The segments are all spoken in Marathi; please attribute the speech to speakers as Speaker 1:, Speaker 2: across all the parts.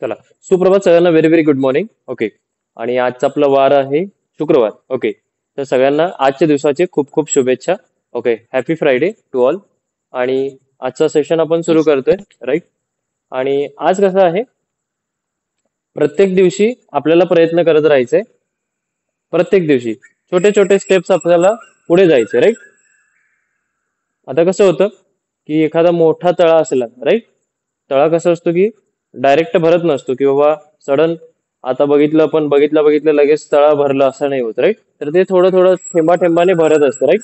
Speaker 1: चला, सुप्रभात सगळ्यांना. Very very good morning. Okay. आणि आजचा आपला वार आहे शुक्रवार. ओके. तर सगळ्यांना आजच्या दिवसाचे खूप खूप शुभेच्छा. Okay, happy Friday to all. आणि आजचा सेशन आपण सुरू करतोय, राईट. आणि आज कसं आहे, प्रत्येक दिवशी आपल्याला प्रयत्न करत राहायचे. प्रत्येक दिवशी छोटे छोटे स्टेप्स आपल्याला पुढे जायचे, राईट. आता कसं होतं की एखादा मोठा तळा असला, राईट. तळा कसं असतो की डायरेक्ट भरत नसतो की बाबा सडन आता बघितलं पण बघितलं बघितलं लगेच तळा भरलं असं नाही होत, राईट. तर ते थोडं थोडं थेंबा थेंबाने भरत असतं, राईट.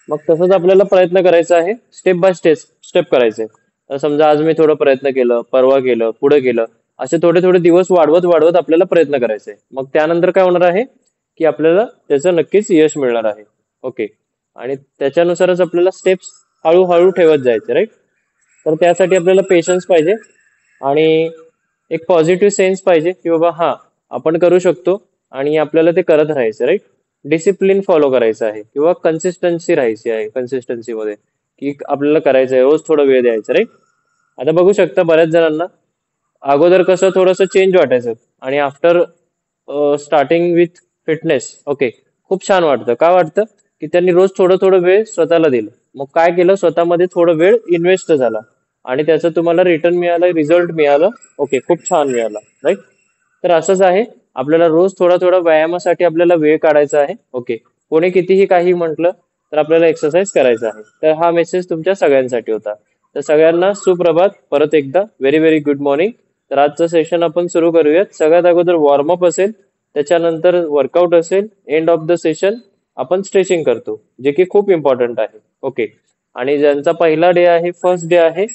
Speaker 1: मग तसंच आपल्याला प्रयत्न करायचा आहे, स्टेप बाय स्टेप करायचे. तर समजा आज मी थोडं प्रयत्न केलं, परवा केलं, पुढे केलं, असे थोडे थोडे दिवस वाढवत वाढवत आपल्याला प्रयत्न करायचे. मग त्यानंतर काय होणार आहे की आपल्याला त्याचं नक्कीच यश मिळणार आहे. ओके. आणि त्याच्यानुसारच आपल्याला स्टेप्स हळूहळू ठेवत जायचे, राईट. तर त्यासाठी आपल्याला पेशन्स पाहिजे आणि एक पॉझिटिव्ह सेन्स पाहिजे की बाबा हा, आपण करू शकतो आणि आपल्याला ते करत राहायचं, राईट. डिसिप्लिन फॉलो करायचं आहे किंवा कन्सिस्टन्सी राहायची आहे, कन्सिस्टन्सीमध्ये की आपल्याला करायचं आहे, रोज थोडा वेळ द्यायचा, राईट. आता बघू शकता बऱ्याच जणांना अगोदर कसं थोडंसं चेंज वाटायचं आणि after starting with fitness, okay, खूप छान वाटतं. का वाटतं की त्यांनी रोज थोडं थोडं वेळ स्वतःला दिलं. मग काय केलं, स्वतःमध्ये थोडं वेळ इन्व्हेस्ट झाला आणि त्याचं तुम्हाला रिटर्न मिळालं, रिझल्ट मिळालं. ओके, खूप छान मिळाला, राईट. तर असंच आहे, आपल्याला रोज थोडा थोडा व्यायामासाठी आपल्याला वेळ काढायचा आहे. ओके. कोणी कितीही काही म्हटलं तर आपल्याला एक्सरसाइज करायचा आहे. तर हा मेसेज तुमच्या सगळ्यांसाठी होता. तर सगळ्यांना सुप्रभात परत एकदा. Very very good morning. तर आजचं सेशन आपण सुरू करूयात. सगळ्यात अगोदर वॉर्मअप असेल, त्याच्यानंतर वर्कआउट असेल, एंड ऑफ द सेशन आपण स्ट्रेचिंग करतो, जे की खूप इम्पॉर्टंट आहे. ओके. आणि ज्यांचा पहिला डे आहे, फर्स्ट डे आहे,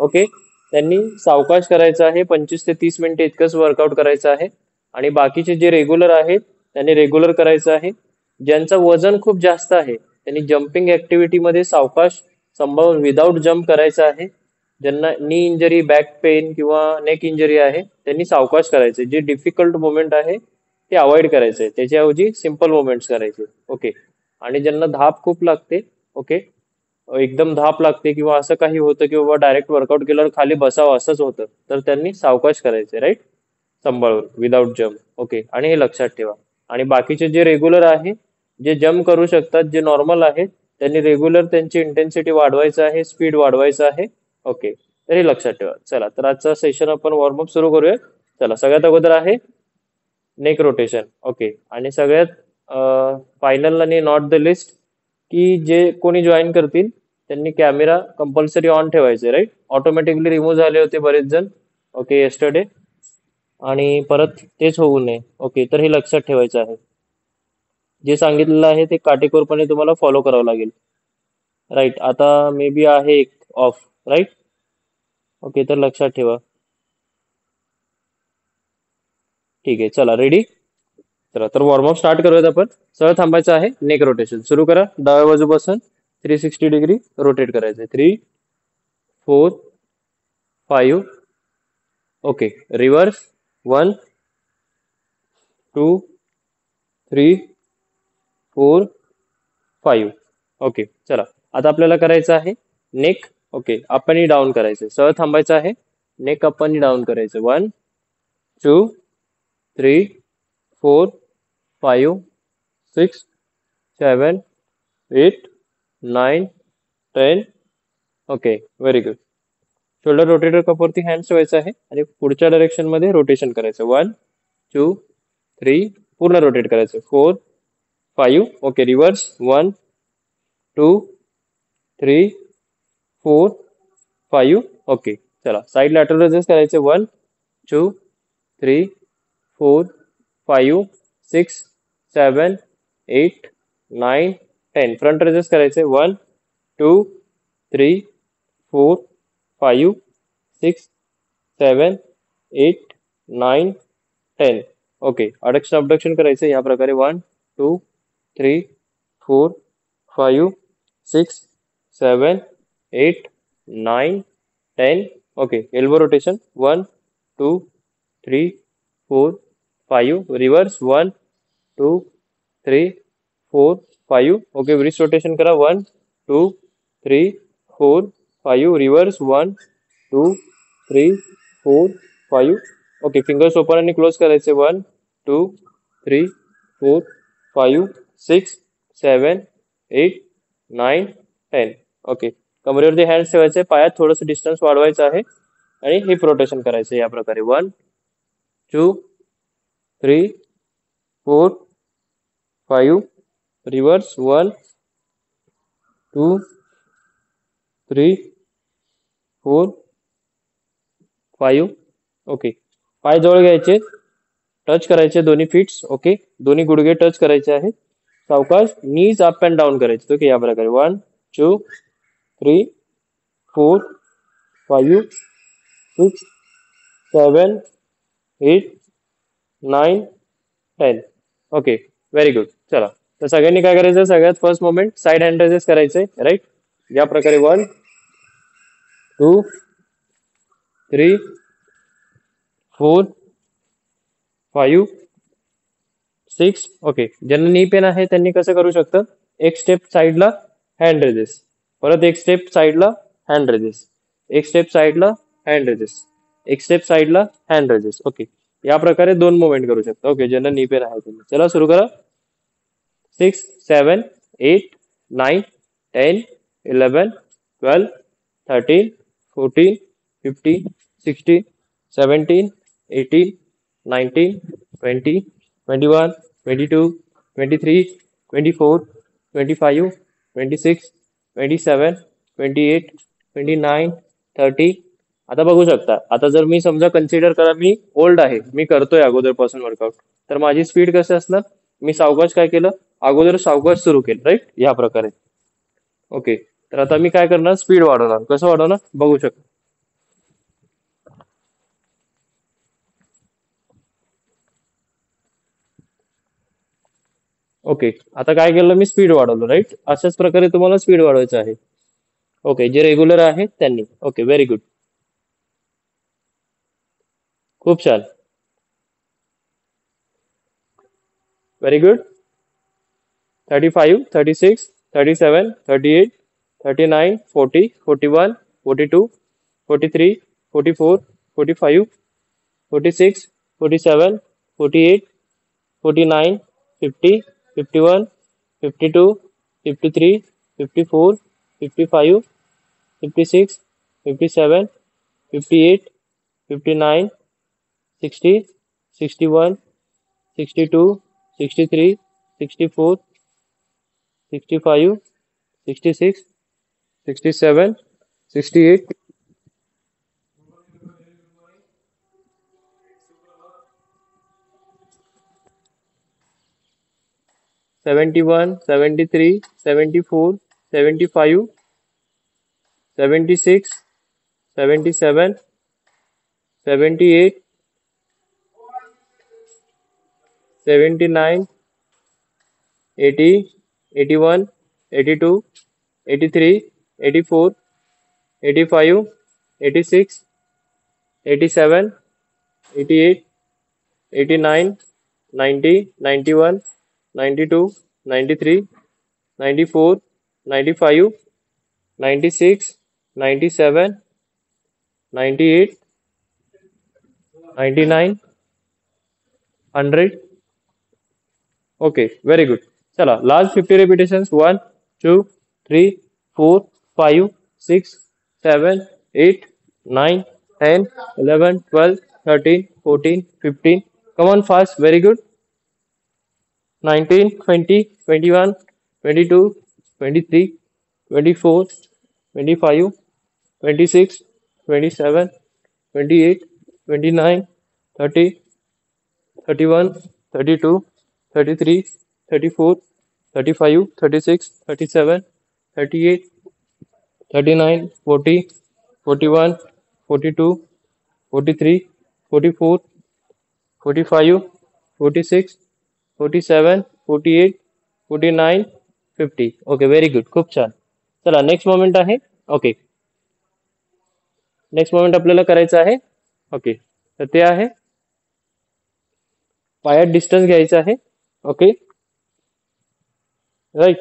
Speaker 1: ओके, त्यांनी सावकाश करायचं आहे. 25 ते 30 मिनिटे इतकंच वर्कआउट करायचं आहे. आणि बाकीचे जे रेग्युलर आहेत त्यांनी रेग्युलर करायचं आहे. ज्यांचं वजन खूप जास्त आहे त्यांनी जम्पिंग ऍक्टिव्हिटीमध्ये सावकाश संभाव्य विदाऊट जम्प करायचं आहे. ज्यांना नी इंजरी, बॅक पेन किंवा नेक इंजरी आहे त्यांनी सावकाश करायचे. जे डिफिकल्ट मुवमेंट आहे ते अवॉइड करायचे, त्याच्याऐवजी सिम्पल मुवमेंट्स करायचे. ओके. आणि ज्यांना धाप खूप लागते, ओके, एकदम धाप लागते किंवा असं काही होतं की बाबा डायरेक्ट वर्कआउट केल्यावर खाली बसावं असंच होतं, तर त्यांनी सावकाश करायचे, राईट, सांभाळून विदाऊट जम्प. ओके. आणि हे लक्षात ठेवा. आणि बाकीचे जे रेग्युलर आहे, जे जम्प करू शकतात, जे नॉर्मल आहेत, त्यांनी रेग्युलर त्यांची इंटेन्सिटी वाढवायचं आहे, स्पीड वाढवायचं आहे. ओके. तर हे लक्षात ठेवा. चला, तर आजचा सेशन आपण वॉर्मअप सुरू करूया. चला, सगळ्यात अगोदर आहे नेक रोटेशन. ओके. आणि सगळ्यात फायनल आणि नॉट द लिस्ट, की जे कोणी जॉईन करतील त्यांनी कॅमेरा कंपल्सरी ऑन ठेवायचे, राईट. ऑटोमॅटिकली रिमूव्ह झाले होते बरेच जण, ओके, येस्टरडे. आणि परत तेच होऊ नये. ओके. तर हे लक्षात ठेवायचं आहे. जे सांगितलेलं आहे ते काटेकोरपणे तुम्हाला फॉलो करावं लागेल, राईट. आता मे बी आहे एक ऑफ, राईट. ओके. तर लक्षात ठेवा. ठीक आहे, चला, रेडी. चला, तर वॉर्मअप स्टार्ट करूयात आपण. सरळ थांबायचं आहे. नेक रोटेशन सुरू करा. डाव्या बाजूपासून 360 डिग्री रोटेट करायचं. 3, 4, 5. ओके. रिव्हर्स. 1, 2, 3, 4, 5. ओके. चला, आता आपल्याला करायचं आहे नेक. ओके. अप आणि डाऊन करायचं. सरळ थांबायचं आहे. नेक अप आणि डाऊन करायचं. 1, 2, 3, 4, 5, 6, 7, 8, 9, 10. Okay. Very good. Shoulder rotator कपवरती हँड्स ठेवायचं आहे आणि पुढच्या डायरेक्शन मध्ये रोटेशन करायचं. 1, 2, 3. पूर्ण रोटेट करायचं. 4, 5. ओके. रिव्हर्स. 1, 2, 3, 4, 5. ओके. चला, साईड लॅटरल रेजेस करायचे. 1, 2, 3, 4, 5, 6, 7, 8, 9, 10. फ्रंट रेजेस करायचे. 1, 2, 3, 4, 5, 6, 7, 8, 9, 10. ओके. अडक्शन अबडक्शन करायचं या प्रकारे. 1, 2, 3, 4, 5, 6, 7, 8, 9, 10. Okay. Elbow rotation. 1, 2, 3, 4, 5. Reverse. 1, 2, 3, 4, 5. Okay. Wrist rotation करा. 1, 2, 3, 4, 5. रिव्हर्स. 1, 2, 3, 4, 5. ओके, फिंगर्स ओपन आणि क्लोज करायचे. 1 2 3 4 5 6 7 8 9 10. ओके, कमरेवरती हँड्स ठेवायचे, पायात थोडंसं डिस्टन्स वाढवायचं आहे आणि हिप रोटेशन करायचं या प्रकारे. 1 2 3 4 5. रिव्हर्स. 1 2 3 4 5. ओके, पाय जवळ घ्यायचे, टच करायचे दोन्ही फीट्स. ओके, दोन्ही गुडघे टच करायचे आहेत. सावकाश नीज अप अँड डाऊन करायचे. ओके, या प्रकारे. 1 2 3 4 5 6 7 8 9 10. Okay, very good. चला, तर सगळ्यांनी काय करायचं, सगळ्यात first moment side hand raises करायचे. राईट, या प्रकारे. 1 2 3 4 5 6. ओके, ज्यांना नी पेन आहे त्यांनी कसं करू शकतं, एक स्टेप साईडला हँड रेजेस, परत एक स्टेप साईडला हँड रेजेस, एक स्टेप साईडला हँड रेजेस, एक स्टेप साईडला हँड रेजेस. ओके, या प्रकारे 2 मुवमेंट करू शकता. ओके, ज्यांना नी पेन आहे त्यांनी. चला सुरू करा. 6 7 8 9 10 11 12 13 14 15 16 17 18 19 20 21 22 23 24 25 26 27 28 29 30. आता बघू शकता, आता जर मी समजा कन्सिडर करा मी ओल्ड आहे, मी करतोय अगोदरपासून वर्कआउट, तर माझी स्पीड कशी असणार, मी सावकाश काय केलं, अगोदर सावकाश सुरू केलं. राईट, या प्रकारे. ओके, तर आता मी काय करणार, स्पीड वाढवणार. कसं वाढवणार बघू शकता. ओके, आता काय केलं मी, स्पीड वाढवलं. राईट, अशाच प्रकारे तुम्हाला स्पीड वाढवायचं आहे. ओके, जे रेग्युलर आहे त्यांनी. ओके, व्हेरी गुड, खूप छान, very good. 35 36 37 38 39 40 41 42 43 44 45 46 47 48 49 50 51 52 53 54 55 56 57 58 59 60 61 62 63 64 65 66 67 68 71 73 74 75 76 77 78 79 80 81 82 83 84 85 86 87 88 89 90 91 92 93 94 95 96 97 98 99 100. Okay, very good. चला, last 50 repetitions. 1 2 3 4 5 6 7 8 9 10 11 12 13 14 15. Come on, fast. Very good. 19 20 21 22 23 24 25 26 27 28 29 30 31 32 33 34 35 36 37 38 39 40 41 42 43 44 45 46 47 48 49 50. Okay, very good, खूप छान. चला, नेक्स्ट मोमेंट आहे. ओके, नेक्स्ट मोमेंट आपल्याला करायचं आहे. ओके, तर ते आहे पायात डिस्टन्स घ्यायचं आहे. Okay, right.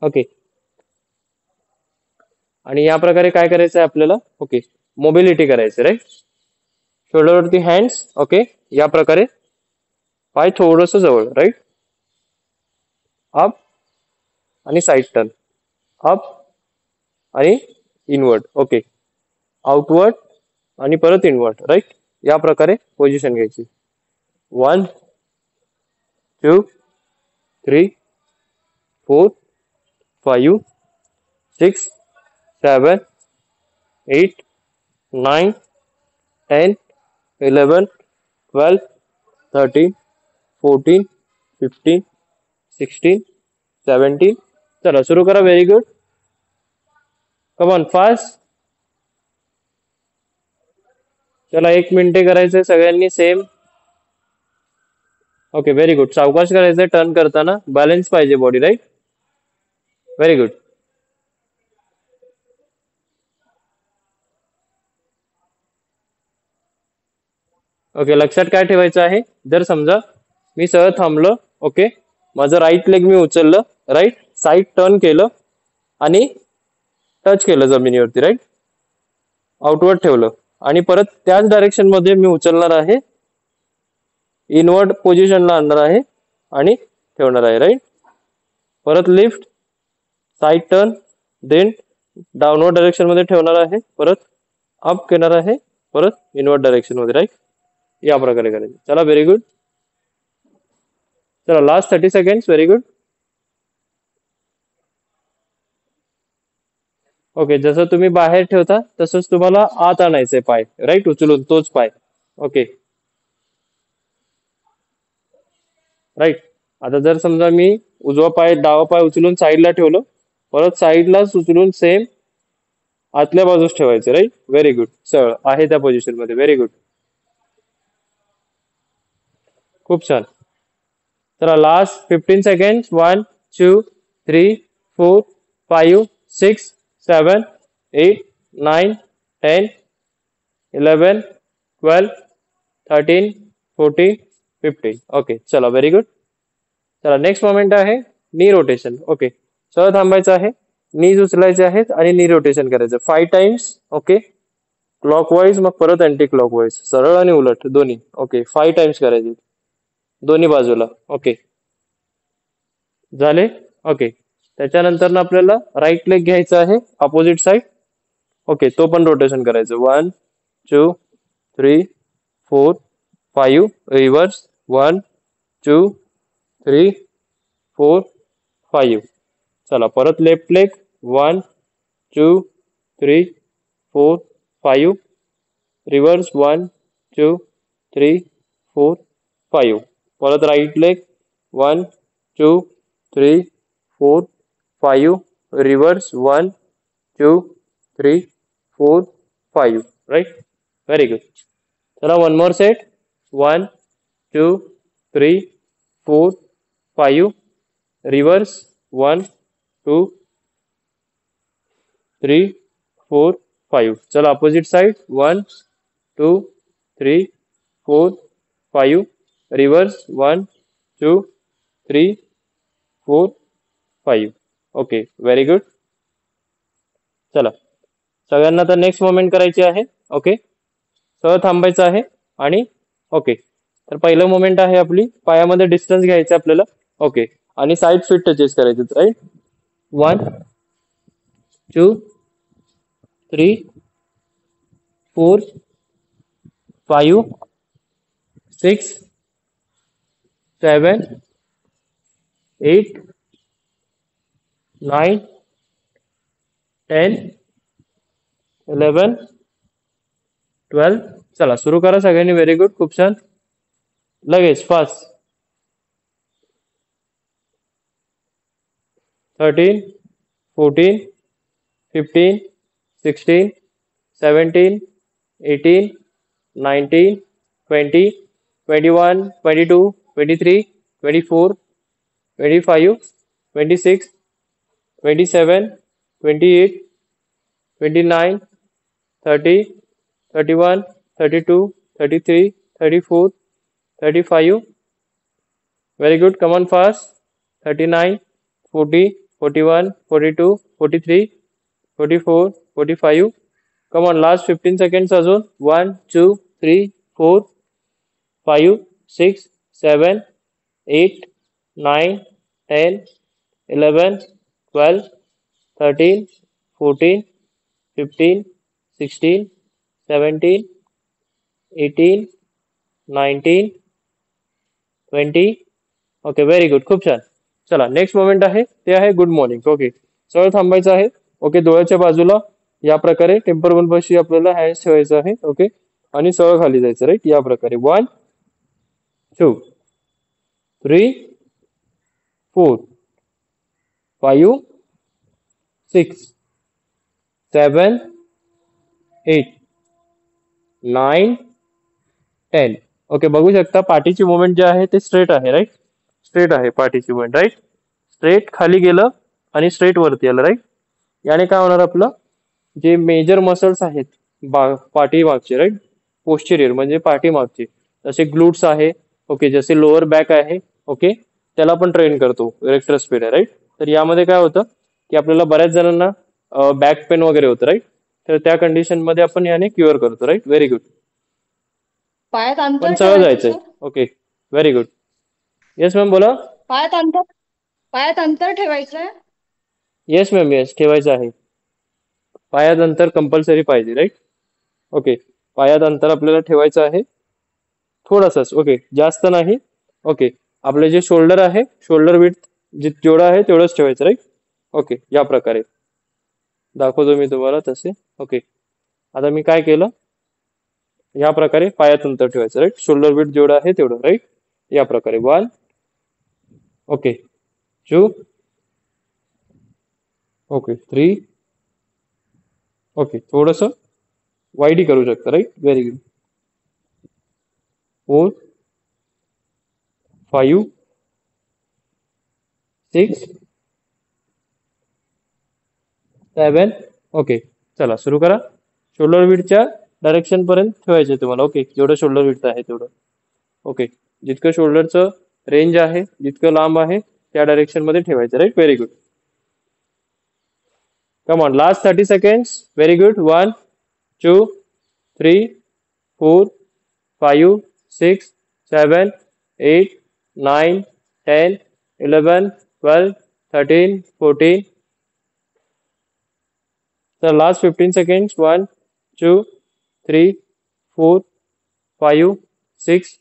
Speaker 1: ओके, आणि या प्रकारे काय करायचं आहे आपल्याला, ओके, मोबिलिटी करायचं. राईट, शोल्डरवरती हँड्स. ओके, या प्रकारे पाय थोडस जवळ. राईट. अप आणि साईड टर्न. अप आणि इनवर्ड. ओके. आउटवर्ड आणि परत इनवर्ड. राईट. या प्रकारे पोझिशन घ्यायची. 1 2 3 4 5 6 7 8 9 10 11 12 13 14 15 16 17. चला सुरू करा. Very good. Come on fast. चला 1 मिनिटे करायचंय सगळ्यांनी सेम. Okay, very good. सावकाश करायचंय टर्न करताना. बॅलन्स पाहिजे body. Right. Very good. Okay, लक्षात काय ठेवायचं आहे, जर समजा मी सरळ थांबलो. ओके, माझं राईट लेग मी उचललं. राईट. साईड टर्न केलं आणि टच केलं जमिनीवरती. राईट. आउटवर्ड ठेवलं आणि परत त्याच डायरेक्शन मध्ये मी उचलणार आहे. इनवर्ड पोझिशनला आणणार आहे आणि ठेवणार आहे. राईट. परत lift, side turn, then downward direction मध्ये ठेवणार आहे. परत अप करणार आहे. परत इनवर्ड डायरेक्शन मध्ये. राईट. या प्रकारे करायचं. चला व्हेरी गुड. चला last 30 seconds. Very good. Okay, जसं तुम्ही बाहेर ठेवता तसंच तुम्हाला आत आणायचंय पाय. राईट. उचलून तोच पाय. ओके. राईट. आता जर समजा मी उजवा पाय डावा पाय उचलून साईडला ठेवलं, परत साईडलाच उचलून सेम आतल्या बाजूस ठेवायचं. राईट. Very good. सरळ आहे त्या पोझिशन मध्ये. Very good. खूप छान. चला लास्ट 15 सेकंड. 1 2 3 4 5 6 7 8 9 10 11 12 13 14 15. ओके. चला व्हेरी गुड. चला नेक्स्ट मोमेंट आहे नी रोटेशन. ओके, सरळ थांबायचं आहे, नीज उचलायचे आहेत आणि नी रोटेशन करायचं 5 टाइम्स. ओके, क्लॉकवाईज मग परत अँटी क्लॉकवाईज, सरळ आणि उलट दोन्ही. ओके, 5 टाइम्स करायचे दोन्ही बाजूला. ओके, झाले. ओके, त्याच्यानंतर आपल्याला राईट लेग घ्यायचा आहे अपोजिट साइड. ओके, तो पण रोटेशन करायचं. 1 2 3 4 5 रिव्हर्स. 1 2 3 4 5. चला परत लेफ्ट लेग. 1 2 3 4 5 रिव्हर्स. 1 2 3 4 5. परत right leg. 1 2 3 4 5 reverse. 1 2 3 4 5. Right. Very good. चला वन मोर सेट. 1 2 3 4 5 रिव्हर्स. 1 2 3 4 5. चला opposite side. 1 2 3 4 5 reverse. 1 2 3 4 5. Okay, very good. चला सगळ्यांना तर नेक्स्ट मोमेंट करायची आहे. ओके, सरळ थांबायचं आहे आणि ओके, तर पहिलं मोमेंट आहे आपली पायामध्ये डिस्टन्स घ्यायचं आपल्याला. ओके, आणि साइड फिट टचेस करायचे. राईट. 1 2 3 4 5 6 7 8 9 10 11 12. चला सुरू करा सगळ्यांनी. Very good. खूप छान. लगेच fast. 13 14 15 16 17 18 19 20 21 22 23 24 25 26 27 28 29 30 31 32 33 34 35. Very good. Come on fast. 39 40 41 42 43 44 45. Come on, last 15 seconds अजून. 1 2 3 4 5 6 7 8 9 10 11 12 13 14 15 16 17 18 19 20. ओके, व्हेरी गुड, खूप छान. चला, नेक्स्ट मोमेंट आहे ते आहे गुड मॉर्निंग. ओके, सरळ थांबायचं आहे. ओके, डोळ्याच्या बाजूला या प्रकारे टेम्पर वन पाशी आपल्याला हँड्स ठेवायचं आहे. ओके, आणि सरळ खाली जायचं, राईट, या प्रकारे 1 2 3 4 5 6 7 8 9 10. ओके, बघू शकता पाठीची मुवमेंट जे आहे ते स्ट्रेट आहे, राईट, स्ट्रेट आहे पाठीची मुवमेंट, राईट, स्ट्रेट खाली गेलं आणि स्ट्रेट वरती आलं, राईट. याने काय होणार, आपलं जे मेजर मसल्स आहेत पाठीमागचे, राईट, पोस्टेरियर म्हणजे पाठीमागचे, जसे ग्लूट्स आहे, ओके, जसे लोअर बॅक आहे, ओके, त्याला पण ट्रेन करतो रेक्टर स्पीड आहे, राईट. तर यामध्ये काय होतं की आपल्याला बऱ्याच जणांना बॅक पेन वगैरे होतं, राईट. तर त्या कंडिशन मध्ये आपण याने क्युअर करतो, राईट, व्हेरी गुड.
Speaker 2: पायात
Speaker 1: पण
Speaker 2: अंतर
Speaker 1: सरळ
Speaker 2: ठेवायचं
Speaker 1: जायचंय.
Speaker 2: Sir.
Speaker 1: Okay, very good. Yes ma'am, बोला.
Speaker 2: पायात अंतर पायात अंतर ठेवायचंय.
Speaker 1: येस मॅम, येस, ठेवायचं आहे. पायात अंतर कंपल्सरी पाहिजे, राईट. ओके, पायात अंतर आपल्याला ठेवायचं आहे थोडंसंच. ओके, जास्त नाही. ओके, आपले जे शोल्डर आहे, शोल्डर विड्थ जेवढं आहे तेवढंच ठेवायचं, राईट. ओके, या प्रकारे दाखवतो मी तुम्हाला तसे. ओके, आता मी काय केलं, या प्रकारे पायात अंतर ठेवायचं, राईट, शोल्डर विड्थ जेवढं आहे तेवढं, राईट, या प्रकारे 1. ओके, 2. ओके, 3. ओके, थोडंसं वाईडही करू शकता, राईट, व्हेरी गुड. 4 5 6 7. ओके, चला सुरू करा. शोल्डर विड्थच्या डायरेक्शन पर्यंत ठेवायचे तुम्हाला. ओके, जेवढं शोल्डर विड्थ आहे तेवढं. ओके, जितकं शोल्डरचं रेंज आहे, जितकं लांब आहे त्या डायरेक्शन मध्ये ठेवायचं, right, very good. Come on, last 30 seconds. Very good. 1 2 3 4 5 6 7 8 9 10 11 12 13 14. The last 15 seconds. 1 2 3 4 5 6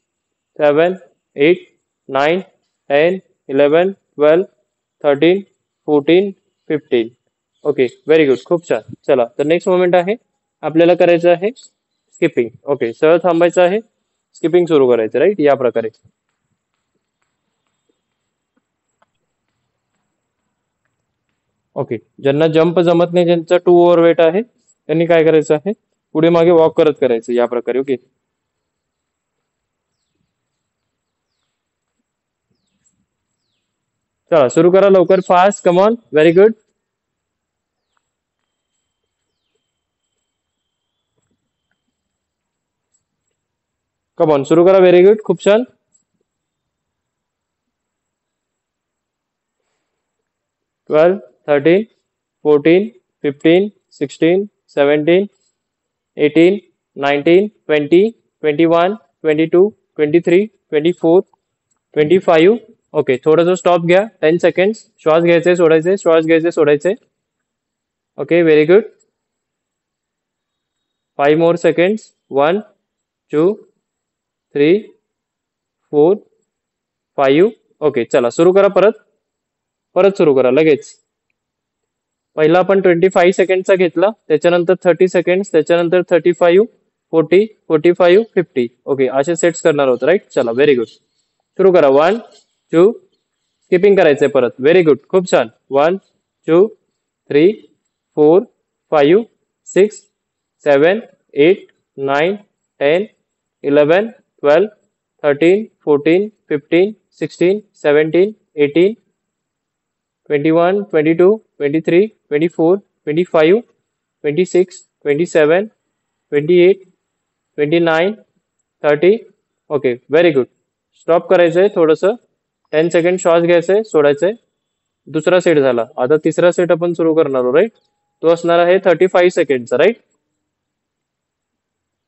Speaker 1: 7 8 9 10 11 12 13 14 15. Okay, very good, खूप छान. चला, तर नेक्स्ट मोमेंट आहे आपल्याला करायचं आहे स्किपिंग. ओके, सरळ थांबायचं आहे, स्किपिंग सुरू करायचं, राईट, या प्रकारे. ओके, ज्यांना जंप जमत नाही, ज्यांचा 2 ओव्हरवेट आहे, त्यांनी काय करायचं आहे, पुढे मागे वॉक करत करायचं या प्रकारे. ओके, चला सुरू करा लवकर, fast, come on, very good. Come on, सुरू करा, व्हेरी गुड, खूप छान. 12 13 14 15 16 17 18 19 20 21 22 23 24 25. ओके, थोडंसं स्टॉप घ्या, 10 सेकंड्स. श्वास घ्यायचे, सोडायचे, श्वास घ्यायचे, सोडायचे. Okay, very good. 5 more seconds. 1 2 3 4 5. Okay, चला सुरू करा, परत परत सुरू करा लगेच. पहिला आपण 25 सेकंडचा घेतला, त्याच्यानंतर 30 सेकंड्स, त्याच्यानंतर 35 40 45 50. ओके, असे सेट्स करणार आहोत, राईट. चला, व्हेरी गुड, सुरू करा. 1 2. स्किपिंग करायचंय परत, व्हेरी गुड, खूप छान. 1 2 3 4 5 6 7 8 9 10 11 12 13 14 15 16 17 18 21 22 23 24 25 26 27 28 29 30. Okay, very good. स्टॉप करायचंय थोडंसं, 10 सेकंड श्वास घ्यायचंय, सोडायचंय. दुसरा सेट झाला, आता तिसरा सेट आपण सुरू करणार आहोत, राईट. तो असणार आहे 35 सेकंडचा, राईट.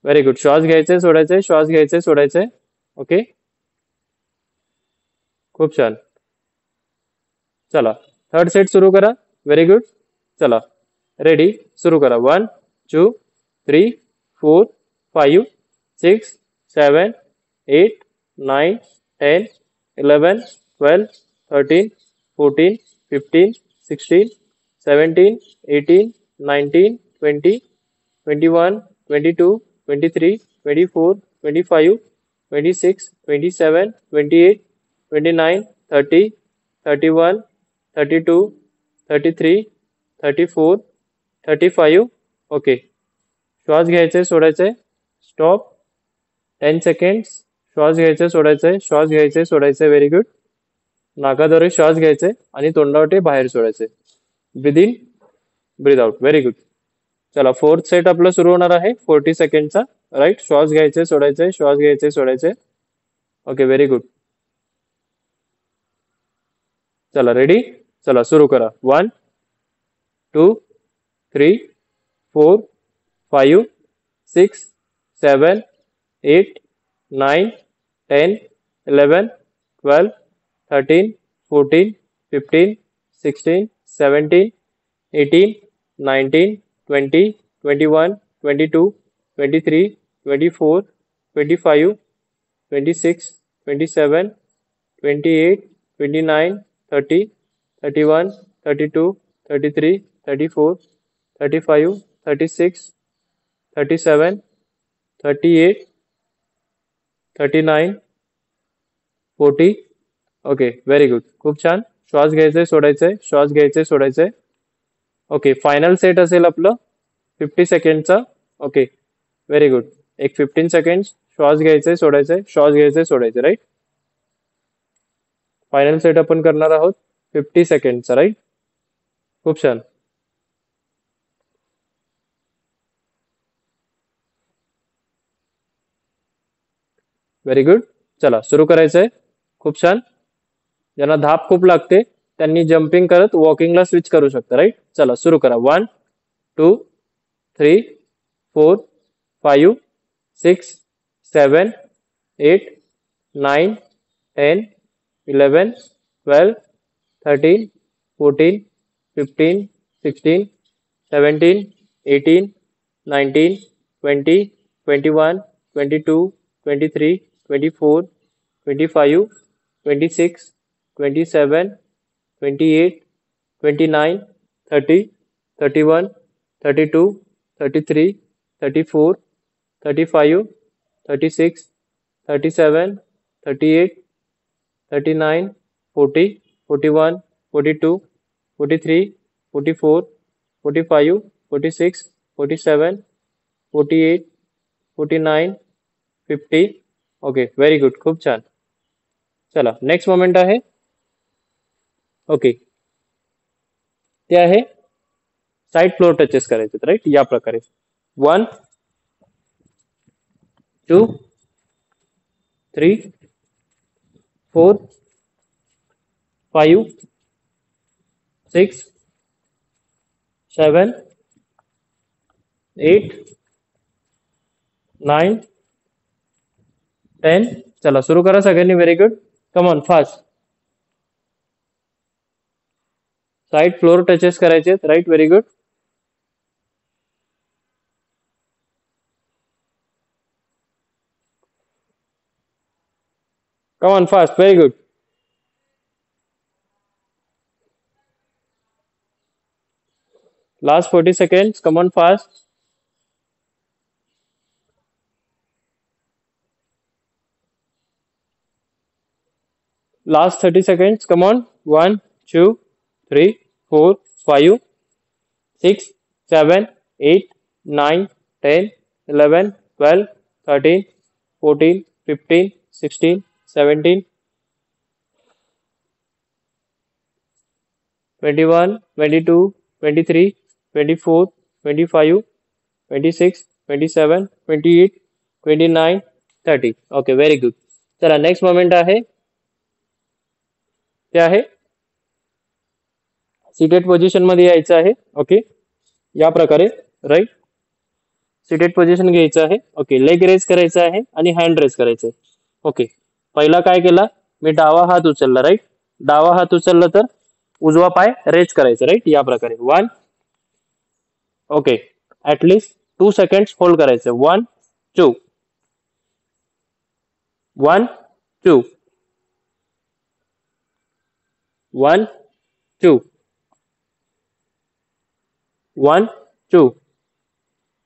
Speaker 1: Very good. श्वास घ्यायचे सोडायचे, श्वास घ्यायचे सोडायचे. ओके, खूप छान. चला थर्ड सेट सुरू करा. Very good. चला रेडी, सुरू करा. 1 2 3 4 5 6 7 8 9 10 11 12 13 14 15 16 17 18 19 20 21 22 23 24 25 26 27 28 29 30 31 32 33 34 35. ओके, श्वास घ्यायचे सोडायचे. स्टॉप. 10 सेकंड्स. श्वास घ्यायचे सोडायचे, श्वास घ्यायचे सोडायचे. Very good. नाकाद्वारे श्वास घ्यायचे आणि तोंडावाटे बाहेर सोडायचे. Breathe in, breathe out. Very good. चला फोर्थ सेट आपलं सुरू होणार आहे 40 सेकंडचा. राईट, श्वास घ्यायचे सोडायचे, श्वास घ्यायचे सोडायचे. Okay, very good. चला रेडी, चला सुरू करा. 1 2 3 4 5 6 7 8 9 10 11 12 13 14 15 16 17 18 19 20 21 22 23 24 25 26 27 28 29 30 31 32 33 34 35 36 37 38 39 40. Okay, very good. खूप छान. श्वास घ्यायचे सोडायचे, श्वास घ्यायचे सोडायचे. ओके, फायनल सेट असेल आपलं 50 सेकंडचा. Okay, very good. एक 15 सेकंड श्वास घ्यायचे सोडायचे, श्वास घ्यायचे सोडायचे. राईट, फायनल सेट आपण करणार आहोत 50 सेकंडचा. राईट, खूप छान. Very good. चला सुरू करायचंय. खूप छान. ज्यांना धाप खूप लागते त्यांनी जम्पिंग करत वॉकिंगला स्विच करू शकता. राईट, चला सुरू करा. 1 2 3 4 5 6 7 8 9 10 11 12 13 14 15 16 17 18 19 20 21 22 23 24 25 26 27 28 29 30 31 32 33 34 35 36 37 38 39 40 41 42 43 44 45 46 47 48 49 50. Okay, very good. खूप छान. चला नेक्स्ट मोमेंट आहे. ओके, ते आहे साईड फ्लोर टचेस करायचे. राईट, या प्रकारे 1 2 3 4 5 6 7 8 9 10. चला सुरू करा सगळ्यांनी. Very good. Come on fast. Side floor touches करायचे. Right, very good. Come on fast. Very good. Last 40 seconds. Come on fast. Last 30 seconds. Come on. 1 2 3 4 5 6 7 8 9 10 11 12 13 14 15 16 17 21 22 23 24 25 26 27 28 29 30. Okay, very good. चला नेक्स्ट मोमेंट आहे ते आहे सिटेड पोझिशन मध्ये यायचं आहे. ओके, या प्रकारे. राईट, सिटेड पोझिशन घ्यायचं आहे. ओके, लेग रेज करायचं आहे आणि हँड रेज करायचं आहे. ओके, पहिला काय केला, मी डावा हात उचलला, राईट. डावा हात उचलला तर उजवा पाय रेज करायचा, राईट, या प्रकारे. One. Okay, at least 2 seconds hold करायचं. 1 2 1 2 1 2 1 2.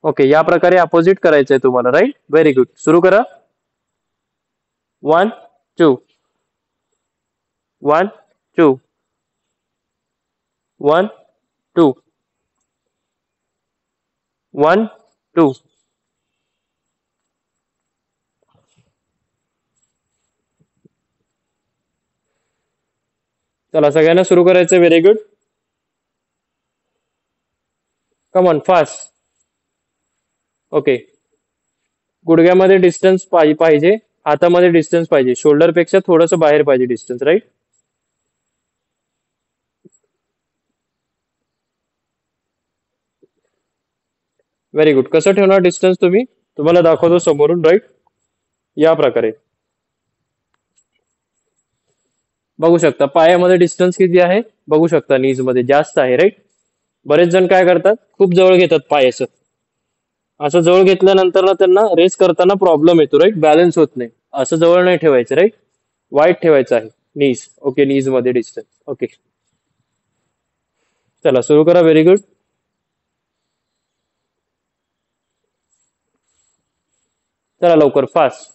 Speaker 1: ओके, या प्रकारे अपोजिट करायचंय तुम्हाला, राईट. Very good. सुरू करा. 1 2 1 2 1 2 1 2. चला, सगळ्यांना सुरू करायचं. Very good. Come on, fast. Okay, गुडघ्यामध्ये डिस्टन्स पाहिजे, हातामध्ये डिस्टन्स पाहिजे, शोल्डर पेक्षा थोडस बाहेर पाहिजे डिस्टन्स, राईट. Very good. कसं ठेवणार डिस्टन्स तुम्ही, तुम्हाला दाखवतो समोरून, राईट. या प्रकारे बघू शकता. पायामध्ये डिस्टन्स किती आहे बघू शकता, नीज मध्ये जास्त आहे, राईट. बरेच जण काय करतात, खूप जवळ घेतात पाय. असं जवळ घेतल्यानंतर ना त्यांना रेस करताना प्रॉब्लेम येतो, राईट. बॅलन्स होत नाही. असं जवळ नाही ठेवायचं, राईट. वाईट ठेवायचं आहे नीज. ओके, नीज मध्ये डिस्टन्स. ओके, चला सुरू करा. Very good. चला लवकर, fast.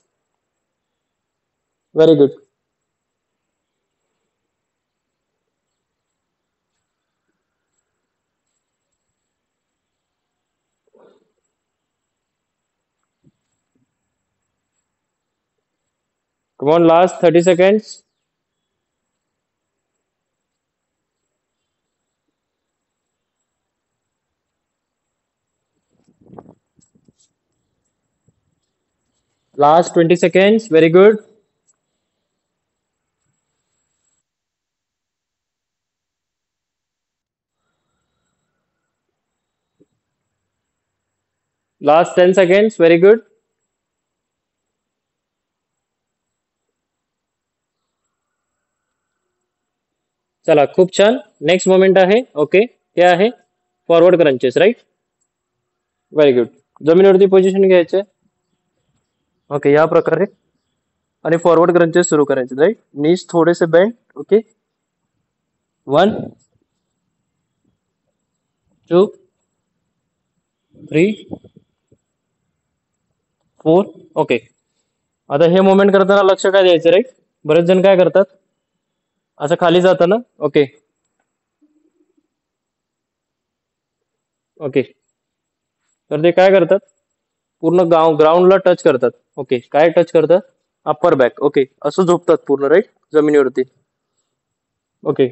Speaker 1: Very good. Come on, last 30 seconds. Last 20 seconds. Very good. Last 10 seconds. Very good. चला, खूप छान. नेक्स्ट मोमेंट आहे. ओके, ते आहे forward crunches, right. Very good. जमिनीवरती पोझिशन घ्यायचे. ओके, या प्रकारे आणि फॉरवर्ड क्रंचेस सुरू करायचे, राईट. नीज थोडेसे बेंड. ओके, 1 2 3 4. ओके, आता हे मोमेंट करताना लक्ष काय द्यायचं, राईट. बरेच जण काय करतात, असं खाली जातं ना. ओके ओके, तर ते काय करतात, पूर्ण ग्राउंडला टच करतात. ओके, काय टच करतात, अप्पर बॅक. ओके, असं झोपतात पूर्ण, राईट, जमिनीवरती. ओके,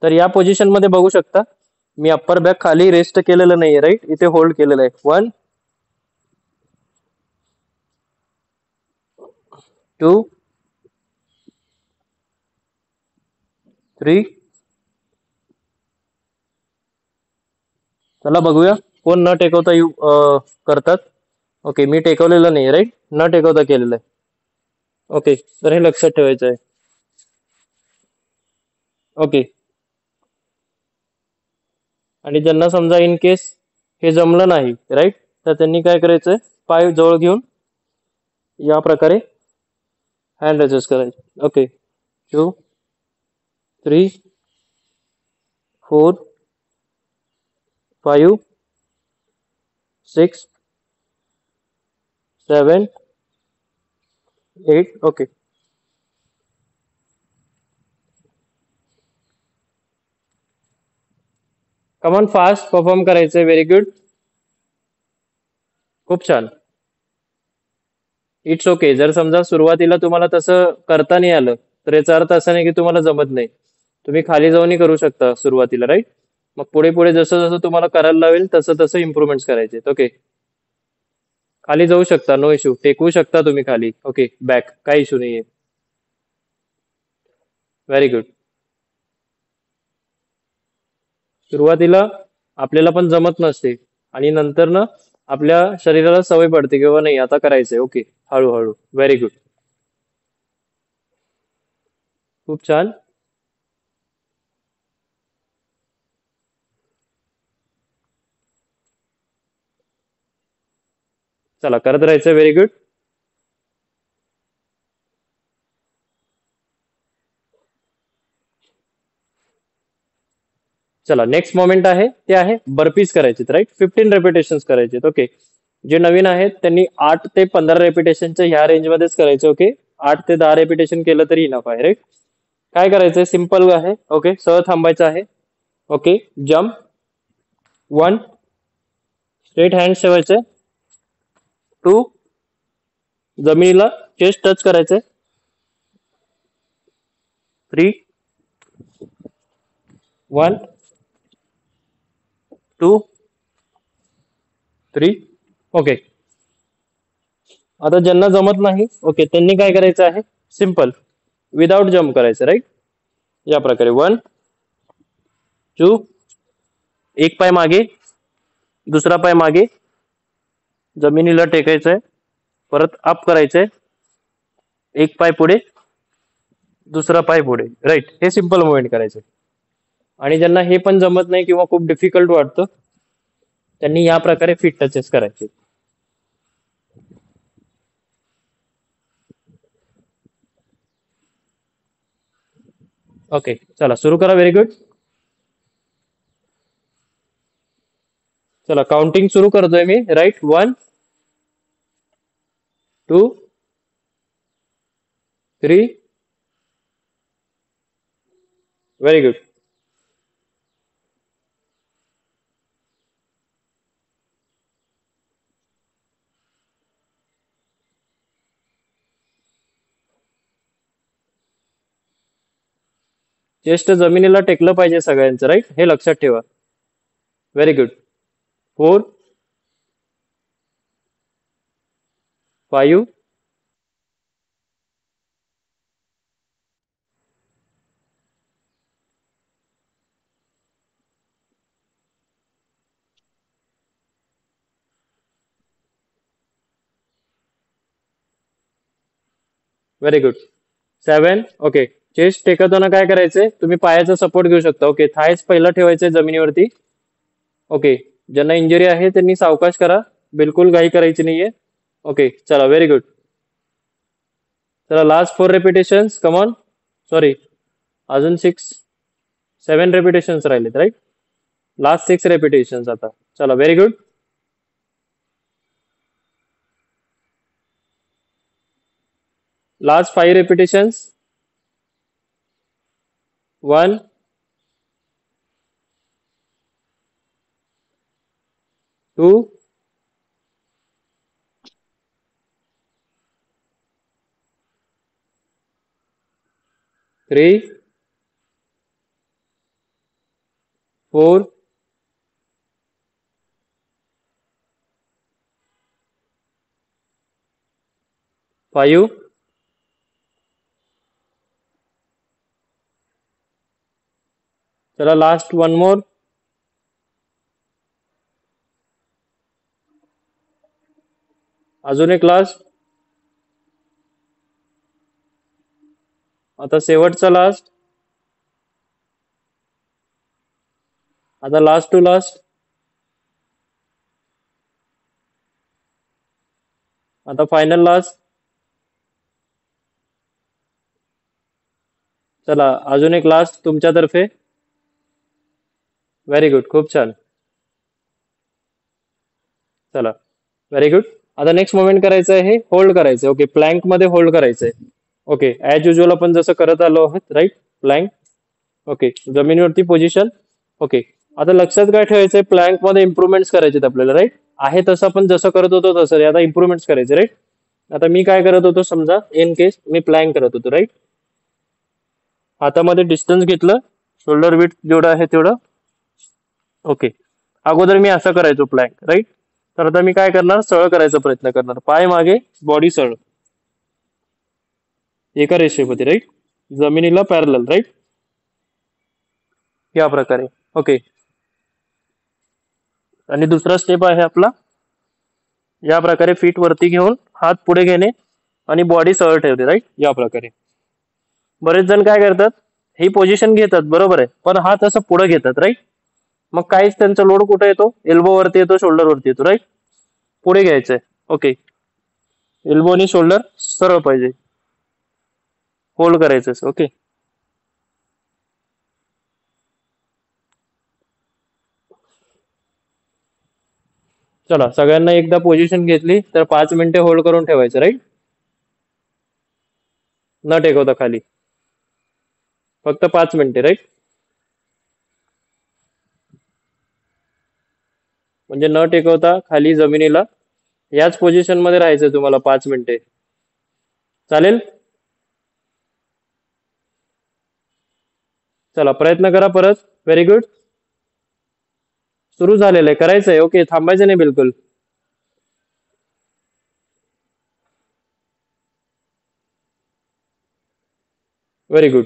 Speaker 1: तर या पोझिशन मध्ये बघू शकता, मी अप्पर बॅक खाली रेस्ट केलेलं नाहीये, राईट. इथे होल्ड केलेलं आहे. 1 2 3. चला बघूया कोण न टेकवता करतात. ओके, मी टेकवलेलं नाही, राईट, न टेकवता केलेलं आहे. ओके, तर हे लक्षात ठेवायचं आहे. ओके, आणि ज्यांना समजा इन केस हे जमलं नाही, राईट, तर त्यांनी काय करायचंय, पाय जवळ घेऊन या प्रकारे हँड ऍडजस्ट करायचे. Okay, 2 3 4 5 6 7 8. Okay, come on, fast perform करायचंय. Very good. खूप छान. It's okay. जर समजा सुरुवातीला तुम्हाला तसं करता नाही आलं, तर याचा अर्थ असा नाही की तुम्हाला जमत नाही. तुम्ही खाली जाऊनही करू शकता सुरुवातीला, राईट. मग पुढे पुढे जसं जसं तुम्हाला करायला लावेल तसं तसं इम्प्रुव्हमेंट करायचे. ओके, खाली जाऊ शकता, नो इश्यू. टेकवू शकता तुम्ही खाली. ओके, बॅक, काही इश्यू नाहीये. Very good. सुरुवातीला आपल्याला पण जमत नसते आणि नंतर ना आपल्या शरीराला सवय पडते किंवा नाही आता करायचंय. ओके, हळूहळू. Very good. खूप छान. चला करत राहायचं. Very good. चला नेक्स्ट मोमेंट आहे ते आहे बर्पीज करायचे, राईट. 15 रेपिटेशन करायचे. ओके, जे नवीन आहेत त्यांनी 8 ते 15 रेपिटेशनच्या ह्या रेंजमध्येच करायचे. ओके, 8 ते 10 रेपिटेशन केलं तरी इनफ आहे, राईट. काय करायचंय, सिम्पल आहे. ओके, सहज थांबायचं आहे. ओके, जम्प 1, स्ट्रेट हँड ठेवायचे. 2, जमिनीला चेस्ट टच करायचंय. 3, 1, 2, 3. ओके, आता ज्यांना जमत नाही ओके त्यांनी काय करायचं आहे, सिम्पल विदाउट जम्प करायचं, राईट. या प्रकारे 1, 2, एक पाय मागे, दुसरा पाय मागे, जमिनीला टेकायचंय, परत अप करायचंय, एक पाय पुढे, दुसरा पाय पुढे, राईट. हे सिम्पल मुवमेंट करायचे. आणि ज्यांना हे पण जमत नाही किंवा खूप डिफिकल्ट वाटतं त्यांनी या प्रकारे फिट टचेस करायचे. ओके, चला सुरू करा. Very good. चला काउंटिंग सुरू करतोय मी, राईट. 1, 2, 3. Very good. चेस्ट जमिनीला टेकलं पाहिजे सगळ्यांचं, राईट. हे लक्षात ठेवा. Very good. 4, 5, very good. 7. Okay, chest टेकवताना काय करायचंय, तुम्ही पायाचा सपोर्ट घेऊ शकता. ओके, थायच पहिला ठेवायचंय जमिनीवरती. ओके, ज्यांना इंजुरी आहे त्यांनी सावकाश करा, बिलकुल घाई करायची नाहीये. ओके, चला व्हेरी गुड. चला लास्ट 4 रेपिटेशन्स. कमॉन. सॉरी, अजून 6, 7 रेपिटेशन्स राहिलेत, राईट. लास्ट 6 रेपिटेशन्स आता. चला व्हेरी गुड. लास्ट 5 रेपिटेशन्स. 1, 2, 3, 4, 5. चला लास्ट 1 मोर. अजून एक लास्ट. आता शेवटचा लास्ट. आता लास्ट टू लास्ट. आता फायनल लास्ट. चला अजून एक लास्ट तुमच्यातर्फे. व्हेरी गुड, खूप छान. चला व्हेरी गुड. आता नेक्स्ट मुवमेंट करायचं आहे, होल्ड करायचं. ओके, प्लँक मध्ये होल्ड करायचंय. ओके, ऍज युजल आपण जसं करत आलो आहोत, राईट. प्लँक. ओके, जमिनीवरती पोझिशन. ओके, आता लक्षात काय ठेवायचंय, प्लँक मध्ये इम्प्रुव्हमेंट्स करायचे आपल्याला, राईट. आहे तसं आपण जसं करत होतो तसं आता इम्प्रुव्हमेंट्स करायचे, राईट. आता मी काय करत होतो, समजा इन केस मी प्लँक करत होतो, राईट. हातामध्ये डिस्टन्स घेतलं, शोल्डर विथ जेवढं आहे तेवढं. ओके, अगोदर मी असं करायचो प्लँक, राईट. तर आता मी काय करणार, सरळ करायचा प्रयत्न करणार, पाय मागे, बॉडी सरळ, एका रेषेमध्ये, राईट. जमिनीला पॅरलल, राईट. या प्रकारे. ओके, आणि दुसरा स्टेप आहे आपला या प्रकारे फीट वरती घेऊन हात पुढे घेणे आणि बॉडी सरळ ठेवते, राईट, या प्रकारे. बरेच जण काय करतात, ही पोझिशन घेतात, बरोबर आहे, पण हात असं पुढे घेतात, राईट. मग काहीच त्यांचा लोड कुठे येतो, एल्बो वरती येतो, शोल्डर वरती येतो, राईट. पुढे घ्यायचंय, ओके. एल्बो आणि शोल्डर सरळ पाहिजे, होल्ड करायचं, ओके. चला, सगळ्यांना एकदा पोझिशन घेतली तर 5 मिनिटे होल्ड करून ठेवायचं, राईट. न टेकवता खाली, फक्त 5 मिनिटे, राईट. म्हणजे न टेकवता खाली जमिनीला याच पोझिशन मध्ये राहायचं तुम्हाला 5 मिनिटे. चालेल. चला, प्रयत्न करा परत. Very good. सुरू झालेलं आहे, करायचंय, ओके, थांबायचं नाही बिलकुल. Very good.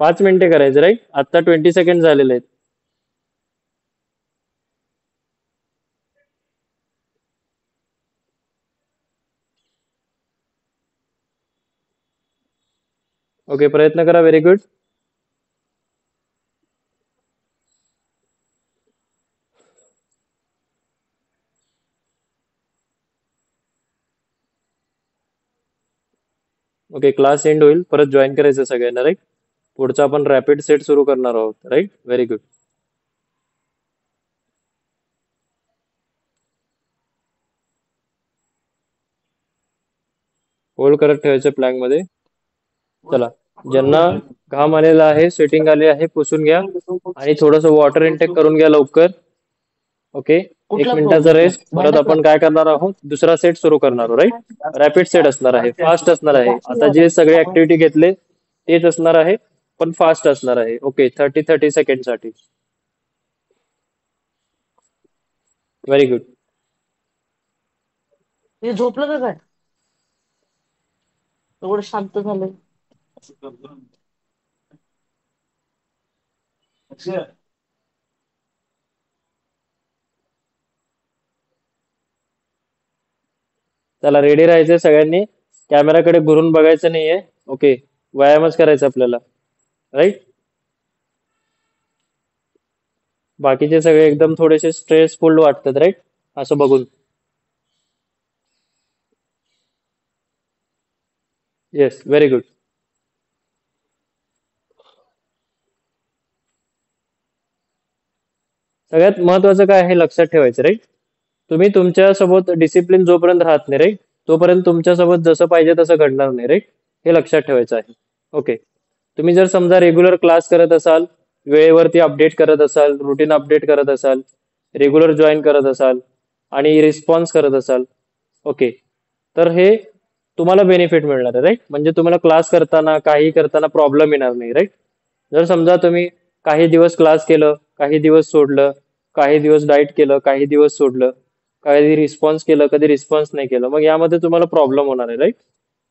Speaker 1: पाच मिनिटे करायचं, राईट. आता 20 सेकंड झालेले आहेत. ओके, प्रयत्न करा. Very good. Okay, class end होईल, परत जॉईन करायचं सगळ्यांना, राईट. पुढचा आपण रॅपिड सेट सुरू करणार आहोत, राईट. Very good. होल्ड करत ठेवायचं प्लॅंक मध्ये. चला, ज्यांना घाम आलेला आहे, स्वेटिंग आले आहे, पुसून घ्या आणि थोडस वॉटर इनटेक करून घ्या लवकर. ओके, 1 मिनिटाचा रेस्ट. परत आपण काय करणार आहोत, दुसरा सेट सुरू करणार आहोत, राईट. रॅपिड सेट असणार आहे, फास्ट असणार आहे. आता जे सगळे ऍक्टिव्हिटी घेतले तेच असणार आहे, पण फास्ट असणार आहे. ओके, 30 सेकंड साठी. Very good.
Speaker 3: हे झोपलं का काय एवढं शांत झालंय.
Speaker 1: चला, रेडी राहायचंय सगळ्यांनी. कॅमेराकडे घुरून बघायचं नाहीये. ओके, व्यायामच करायचा आपल्याला, राईट. बाकीचे सगळे एकदम थोडेसे स्ट्रेसफुल वाटतात, राईट, असं बघून. Yes, very good. सगळ्यात महत्वाचं काय आहे लक्षात ठेवायचं, राईट. तुम्ही तुमच्या सोबत डिसिप्लिन जोपर्यंत राहत नाही, राईट, तोपर्यंत तुमच्यासोबत जसं पाहिजे तसं घडणार नाही, राईट. हे लक्षात ठेवायचं आहे. ओके, तुम्ही जर समजा रेग्युलर क्लास करत असाल, वेळेवरती अपडेट करत असाल, रुटीन अपडेट करत असाल, रेग्युलर जॉईन करत असाल आणि रिस्पॉन्स करत असाल, ओके, तर हे तुम्हाला बेनिफिट मिळणार आहे, राईट. म्हणजे तुम्हाला क्लास करताना काही करताना प्रॉब्लेम येणार नाही, राईट. जर समजा तुम्ही काही दिवस क्लास केलं, काही दिवस सोडलं, काही दिवस डाईट केलं, काही दिवस सोडलं, कधी रिस्पॉन्स केलं, कधी रिस्पॉन्स नाही केलं, मग यामध्ये तुम्हाला प्रॉब्लेम होणार आहे, राईट.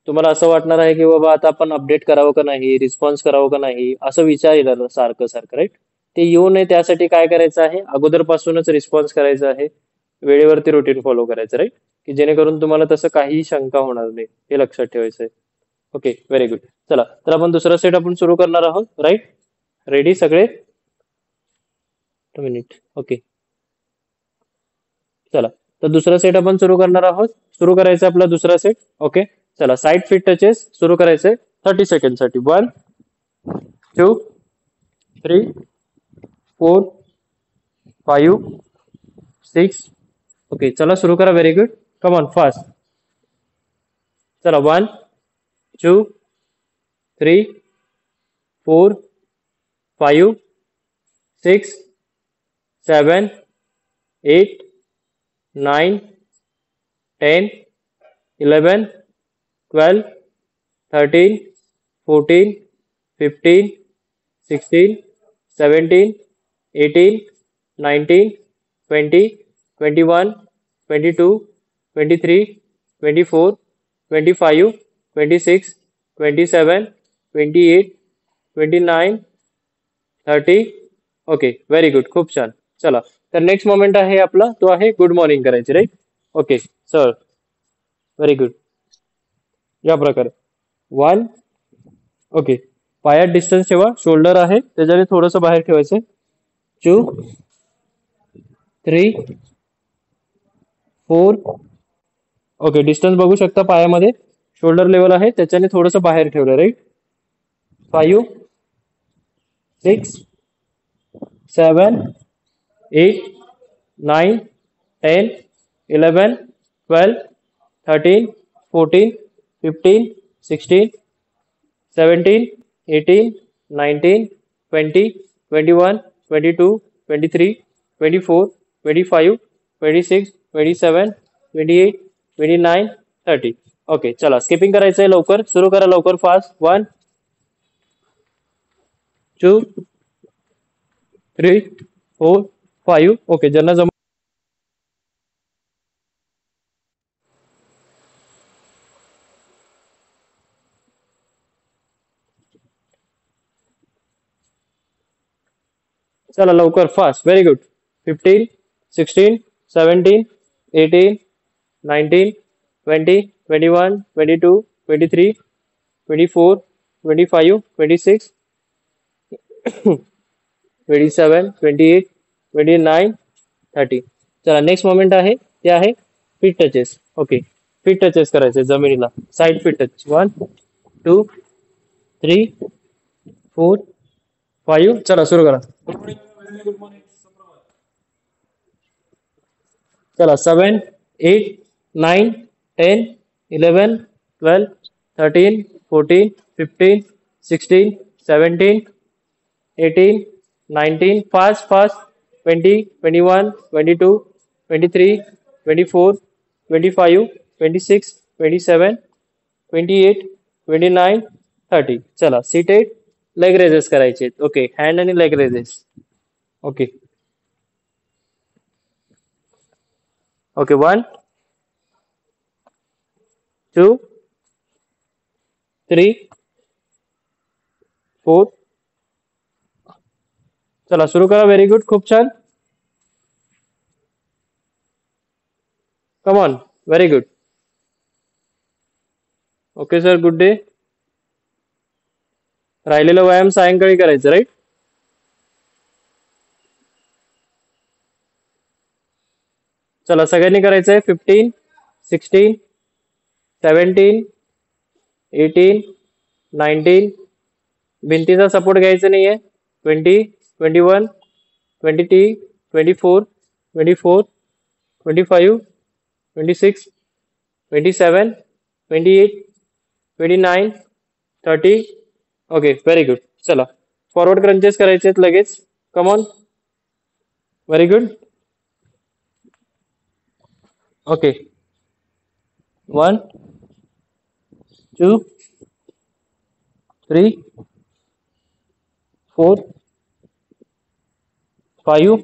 Speaker 1: तुम्हाला असं वाटणार आहे की बाबा आता आपण अपडेट करावं का नाही, रिस्पॉन्स करावं का नाही, असं विचार येणार सारखं सारखं, राईट. ते येऊ नये त्यासाठी काय करायचं आहे, अगोदरपासूनच रिस्पॉन्स करायचा आहे, वेळेवरती रुटीन फॉलो करायचं, राईट, की जेणेकरून तुम्हाला तसं काही शंका होणार नाही. हे लक्षात ठेवायचं आहे. Okay, very good. चला, तर आपण दुसरा सेट आपण सुरू करणार आहोत, राईट. रेडी सगळे? मिनिट. ओके, चला, तर दुसरा सेट आपण सुरू करणार आहोत. सुरू करायचं आपला दुसरा सेट. ओके, चला, साईड फीट टचेस सुरू करायचे 30 सेकंड साठी. 1, 2, 3, 4, 5, 6. ओके, चला सुरू करा. Very good. Come on, fast. चला, 1, 2, 3, 4, 5, 6, 7, 8, 9, 10, 11, 12, 13, 14, 15, 16, 17, 18, 19, 20, 21, 22, 23, 24, 25, 26, 27, 28, 29, 30. ओके, व्हेरी गुड, खूप छान. चला, तर नेक्स्ट मोमेंट आहे आपला, तो आहे गुड मॉर्निंग करायची, right? Okay sir, very good. या प्रकारे 1. ओके, पायात डिस्टन्स ठेवा, शोल्डर आहे त्याच्याने थोडंसं बाहेर ठेवायचं. 2, 3, 4. ओके, डिस्टन्स बघू शकता पायामध्ये, शोल्डर लेवल आहे त्याच्याने थोडंसं बाहेर ठेवलं, राईट? 5, 6, 7, 8, 9, 10, 11, 12, 13, 14, 15, 16, 17, 18, 19, 20, 21, 22, 23, 24, 25, 26, 27, 28, 29, 30. ओके, चला स्किपिंग करायचंय, लवकर सुरू करा, लवकर फास्ट. 1, 2, 3, 4, 5. ओके, ज्यांना जम चला लवकर फास्ट, व्हेरी गुड. 15, 16, 17, 18, 19, 20, 21, 22, 23, 24, 25, 26, 27, 28, 29, 30. चला नेक्स्ट मोमेंट आहे ते आहे feet touches. Okay, feet touches करायचे जमिनीला, साईड फीट टच. 1, 2, 3, 4, 5. चला सुरू करा. चला 7, 8, 9, 10, 11, 12, 13, 14, 15, 16, 17, 18, 19. Fast, fast. 20, 21, 22, 23, 24, 25, 26, 27, 28, 29, 30. चला सीटेड लेग रेजेस करायचे. ओके, हँड आणि लेग रेजेस. Okay okay, 1, 2, 3, 4. चला सुरू करा, व्हेरी गुड, खूप छान. Come on, very good. Okay sir, good day. राहिलेला व्यायाम सायंकाळी करायचं, राईट? चला सगळ्यांनी करायचंय. 15, 16, 17, 18, 19. भिंतीचा सपोर्ट घ्यायचा नाहीये. 20, 21, 22, 24, 24, 25, 26, 27, 28, 29, 30. Okay, very good. चला फॉरवर्ड क्रंचेस करायचे आहेत लगेच. Come on, very good. Okay, 1, 2, 3, 4, 5,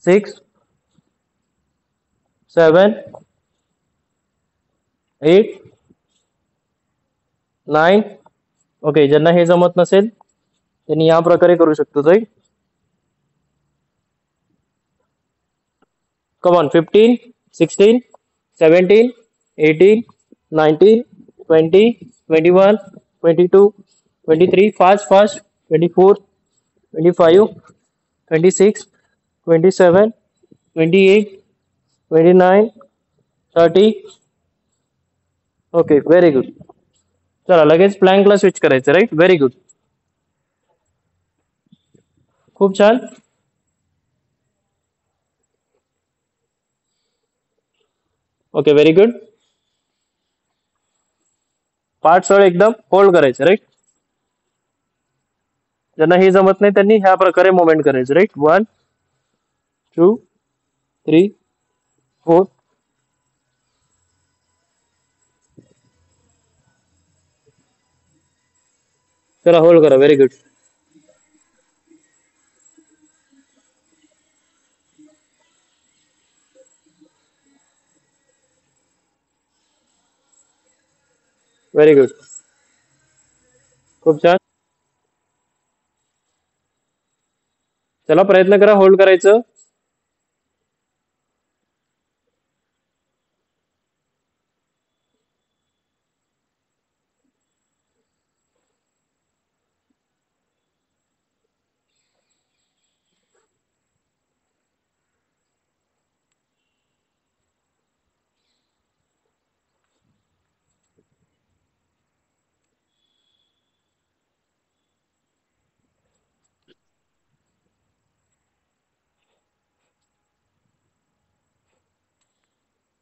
Speaker 1: 6, 7, 8, 9. Okay, ज्यांना हे जमत नसेल त्यांनी या प्रकारे करू शकतो, right? Come on, 15, 16, 17, 18, 19, 20, 21, 22, 23. Fast, fast. 24, 25, 26, 27, 28, 29, 30. Okay, very good. चला लगेच प्लॅंकला स्विच करायचं, राईट? व्हेरी गुड, खूप छान. Okay, very good. पाठ सळ एकदम होल्ड करायचं, राईट? ज्यांना हे जमत नाही त्यांनी ह्या प्रकारे मोमेंट करायचं, राईट? 1, 2, 3, 4. चला होल्ड करा, व्हेरी गुड. व्हेरी गुड, खूप छान. चला प्रयत्न करा होल्ड करायचं.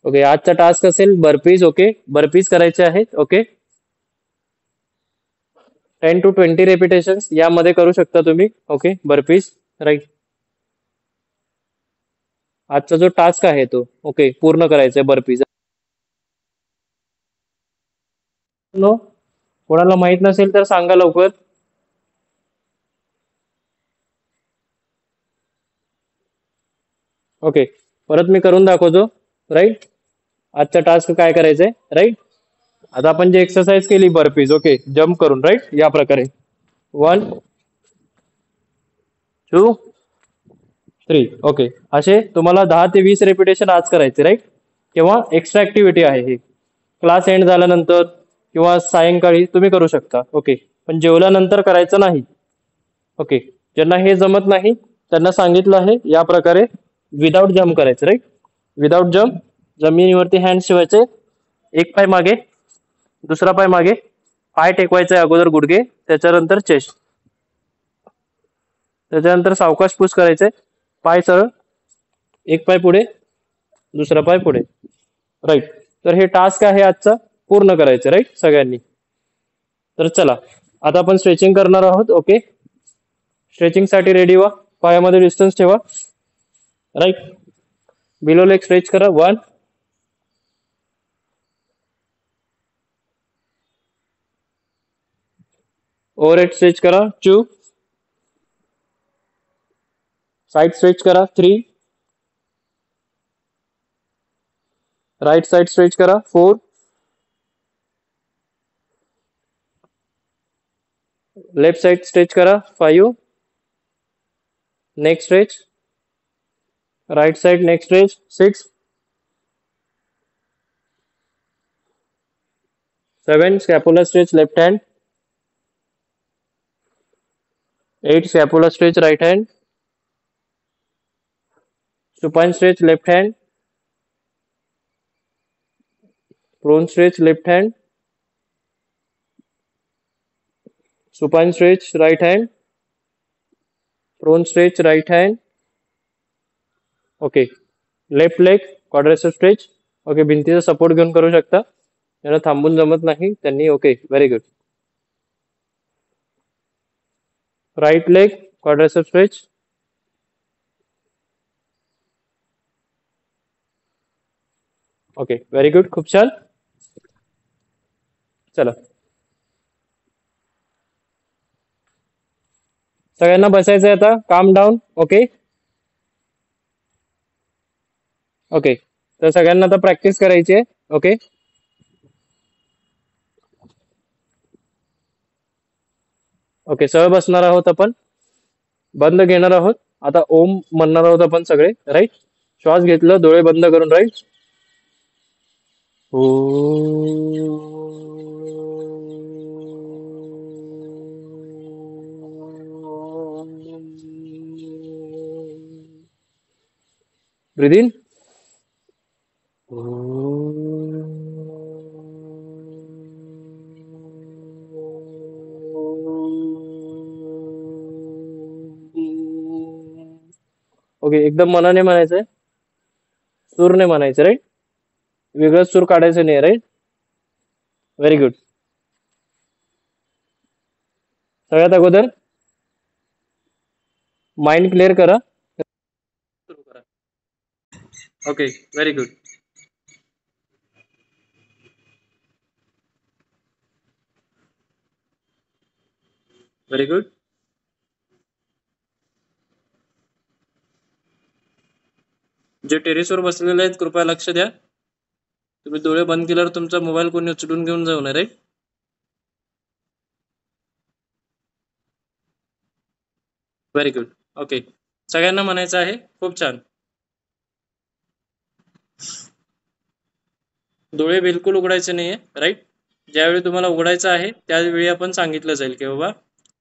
Speaker 1: ओके, आजचा टास्क असेल बर्पीज. ओके, बर्पीज करायचे आहेत. ओके, 10 to 20 रेपिटेशन यामध्ये करू शकता तुम्ही. Okay, burpees. राईट. आजचा जो टास्क आहे तो ओके पूर्ण करायचा आहे बर्पीज. नो, कोणाला माहित नसेल तर सांगा लवकर. ओके, परत मी करून दाखवतो. राईट, आजचा टास्क काय करायचंय. राईट, आता आपण जी एक्सरसाइज केली बर्पीज. ओके, जम्प करून. राईट, या प्रकारे 1 2 3. ओके, असे तुम्हाला 10 ते 20 रेपिटेशन आज करायचे. राईट, किंवा एक्स्ट्रा ऍक्टिव्हिटी आहे ही. क्लास एंड झाल्यानंतर किंवा सायंकाळी तुम्ही करू शकता. ओके, पण जेवल्यानंतर करायचं नाही. ओके, ज्यांना हे जमत नाही त्यांना सांगितलं आहे या प्रकारे विदाउट जम्प करायचं. राईट, विदाउट जम्प जमिनीवरती हँड ठेवायचे. एक पाय मागे, दुसरा पाय मागे, पाय टेकवायचा आहे अगोदर गुडघे, त्याच्यानंतर चेस्ट, त्याच्यानंतर सावकाश पुश करायचे. पाय सरळ, एक पाय पुढे, दुसरा पाय पुढे. राईट, तर हे टास्क आहे आजचा, पूर्ण करायचं. राईट, सगळ्यांनी. तर चला आता आपण स्ट्रेचिंग करणार आहोत. ओके, स्ट्रेचिंग साठी रेडी व्हा. पायामध्ये डिस्टन्स ठेवा. राईट, बिलो लेग स्ट्रेच करा. 1 ओव्हरहेड स्ट्रेच करा. 2 साइड स्ट्रेच करा. 3 राइट साइड स्ट्रेच करा. 4 लेफ्ट साइड स्ट्रेच करा. 5 neck stretch, right side neck stretch. 6 7 scapula stretch left hand. 8 scapula stretch right hand. supine stretch left hand. Prone stretch left hand. Supine stretch right hand. Prone stretch right hand. ओके, left leg quadricep stretch. Okay, भिंतीचा सपोर्ट घेऊन करू शकता. ज्यांना थांबून जमत नाही त्यांनी. Okay, very good. Right leg quadricep stretch. Okay, very good, खूप छान. चला सगळ्यांना बसायचंय आता. काम डाऊन. ओके ओके, तर सगळ्यांना आता प्रॅक्टिस करायची आहे. ओके, ओके, सरळ बसणार आहोत आपण. बंद घेणार आहोत. आता ओम म्हणणार आहोत आपण सगळे. राईट, श्वास घेतलं, डोळे बंद करून. Right, breathe in. ओके, एकदम मनाने म्हणायचंय, सूरने म्हणायचं. राईट, वेगळं सूर काढायचं नाही. Right, very good. सगळ्यात अगोदर माइंड क्लिअर करा. सुरू करा. Okay, very good. Very good. जे टेरेसवर बसलेले आहेत कृपया लक्ष द्या. तुम्ही डोळे बंद केल्यावर तुमचा मोबाईल कोणी उचलून घेऊन जाऊ नये. Right, very good. ओके, सगळ्यांना म्हणायचं आहे. खूप छान. डोळे बिलकुल उघडायचे नाहीये, राईट? ज्यावेळी तुम्हाला उघडायचं आहे त्यावेळी आपण सांगितलं जाईल की बाबा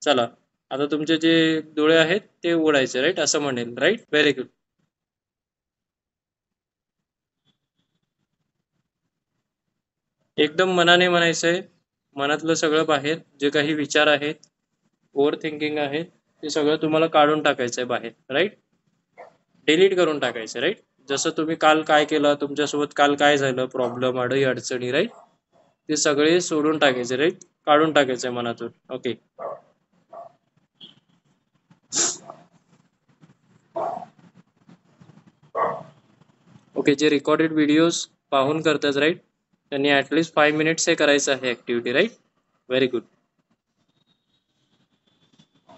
Speaker 1: चला आता तुमचे जे डोळे आहेत ते उघडायचे, राईट? असं म्हणेल, राईट? Very good. एकदम मनाने म्हणायचंय. मनातलं सगळं बाहेर जे काही विचार आहेत, ओव्हर थिंकिंग आहे, ते सगळं तुम्हाला काढून टाकायचंय बाहेर, राईट? डिलीट करून टाकायचं, राईट? जसं तुम्ही काल काय केलं, तुमच्यासोबत काल काय झालं, प्रॉब्लेम, अडई अडचणी, राईट? ते सगळे सोडून टाकायचे, राईट? काढून टाकायचंय मनातून. ओके. ओके, जे रेकॉर्डेड व्हिडिओज पाहून करतात, राईट? त्यांनी ॲटलिस्ट 5 मिनिट्स हे करायचं आहे ॲक्टिव्हिटी, राईट? Very good.